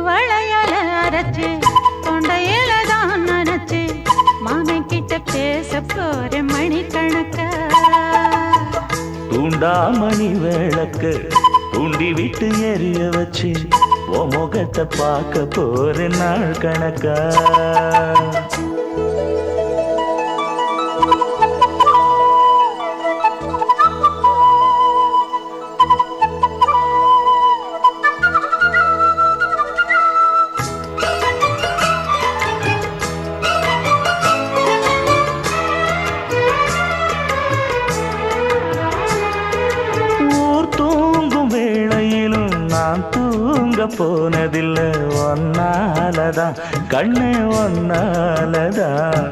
வளையல அரைச்சு தொண்டையில தான் நினைச்சு மாமன் கிட்ட பேச போற மணிக்கணக்கா தூண்டாமணி விளக்கு தூண்டி விட்டு எரிய வச்சு ஓ முகத்தை பார்க்க போற நாள் கணக்கா தூங்க போனதில்லை ஒன்னாலதான் கண்ணு ஒன்னாலதான்